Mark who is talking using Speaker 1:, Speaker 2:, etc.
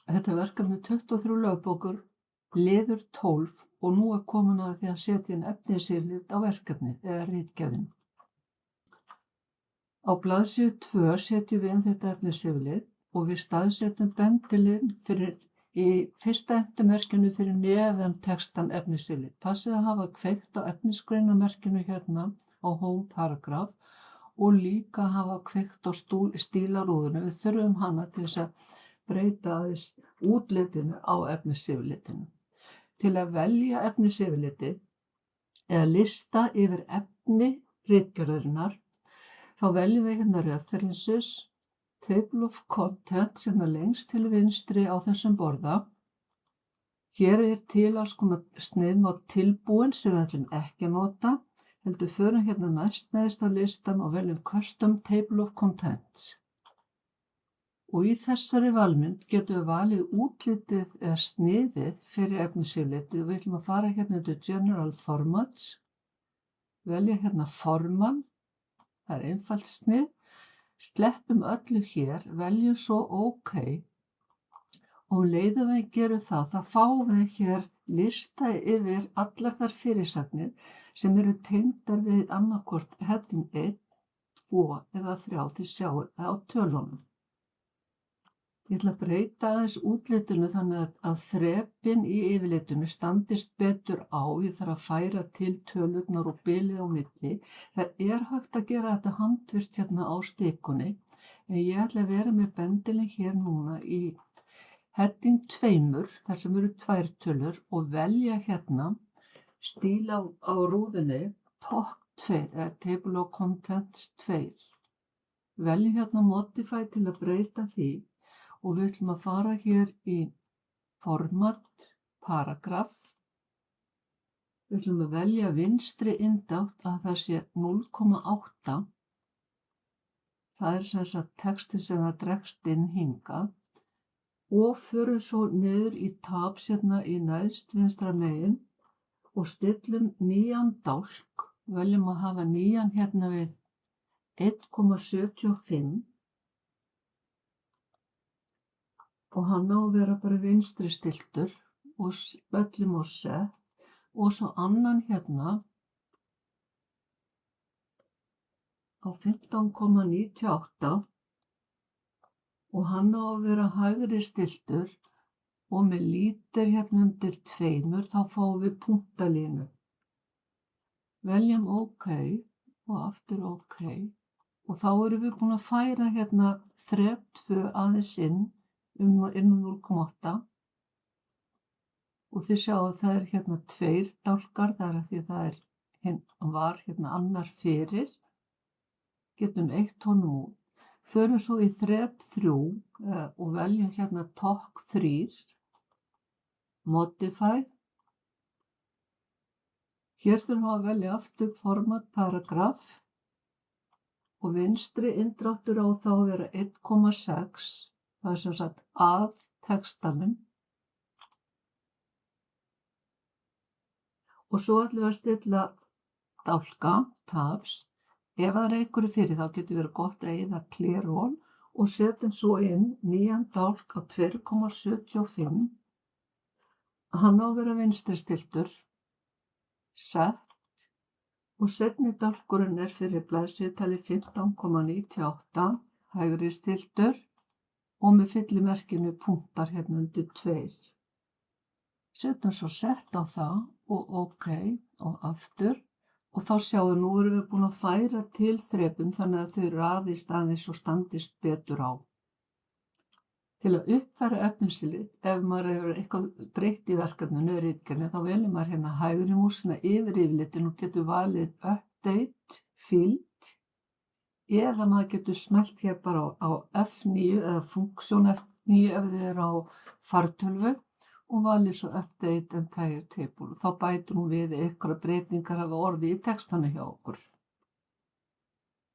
Speaker 1: Þetta er verkefni 23 lögbókur, liður 12 og nú er komin að því að setja inn efnisyfirlit á verkefnið eða ritgerðina. Á blaðsíðu 2 setjum við inn þetta efnisyfirlit og við staðsetjum bendilinn í fyrsta endamerkinu fyrir neðan textann efnisyfirlit. Passið að hafa kveikt á efnisgreinamerkinu hérna á home paragraph og líka hafa kveikt á stílarúðinu. Við þurfum hana til þess að breyta aðeins útlitinu á efnisyfirlitinu. Til að velja efnisyfirlitið eða lista yfir efni ritgerðarinnar þá veljum við hérna references, table of contents hérna lengst til vinstri á þessum borða. Hér er til alls konar sniðmátt tilbúin sem við ætlum ekki að nota, heldur förum hérna næst neðst á listan og veljum custom table of contents. Og í þessari valmynd getum við valið útlitið eða sniðið fyrir efnisyfirlitið og við ætlum að fara hérna undir General Formats, velja hérna formann, það er einfalt snið, sleppum öllu hér, veljum svo OK og leiðum við gerum það, þá fáum við hér lista yfir allar þær fyrirsagnir sem eru tengdar við annaðhvort heading 1, 2 eða 3, þið sjáið það á tölunum. Ég ætla að breyta aðeins útlitinu þannig að þrepin í yfirlitinu standist betur á. Ég þarf að færa til tölurnar og bilið á milli. Það er hægt að gera þetta handvirkt hérna á stikunni, en ég ætla að vera með bendilinn hér núna í heading 2, þar sem eru 2 tölur og velja hérna stíl á rúðunni top 2 eða table of contents 2. Veljum hérna modify til að breyta því. Og við ætlum að fara hér í format, paragraf. Við ætlum að velja vinstri indátt að það sé 0,8. Það er sem sagt textin sem það dregst inn hingað. Og förum svo niður í tabs hérna í neðst vinstra megin og stillum nýjan dálk. Veljum að hafa nýjan hérna við 1,75. Og hann á að vera bara vinstri stiltur og veljum á set og svo annan hérna á 15,98 og hann á að vera hægri stiltur og með lítir hérna undir 2 þá fáum við punktalínu. Veljum OK og aftur OK og þá erum við búin að færa hérna þrep 2 aðeins inn 0,8 og þið sjáu að það er hérna 2 dálkar, það er að því það var hérna annar fyrir, getum 1 honum út, förum svo í þrep 3 og veljum hérna top 3, modify, hér þurfum við að velja aftur format paragraf og vinstri inndráttur á þá að vera 1,6. Það er sem sagt að textanum og svo ætlum við að stilla dálka, tabs. Ef það er einhverju fyrir þá getur verið gott að eyða clear all og setjum svo inn nýjan dálk á 2,75. Hann á að vera vinstri stiltur, set og seinni dálkurinn er fyrir blaðsíðutali 15,98, hægri stiltur og með fyllimerkinu punktar hérna undir 2. Setjum svo sett á það og OK og aftur og þá sjáum við nú erum við búin að færa til þrepum þannig að þau raðist aðeins og standist betur á. Til að uppfæra efnisyfirlit, ef maður hefur eitthvað breytt í verkefninu ritgerðinni þá velur maður hérna hægri músina yfir yfirlitin og getur valið update, field eða maður getur smellt hér bara á F9 eða funksjón F9 ef þið eru á fartölvu og valið svo update entire table. Þá bætir hún við einhverjar breytingar hafa orðið í textanu hjá okkur.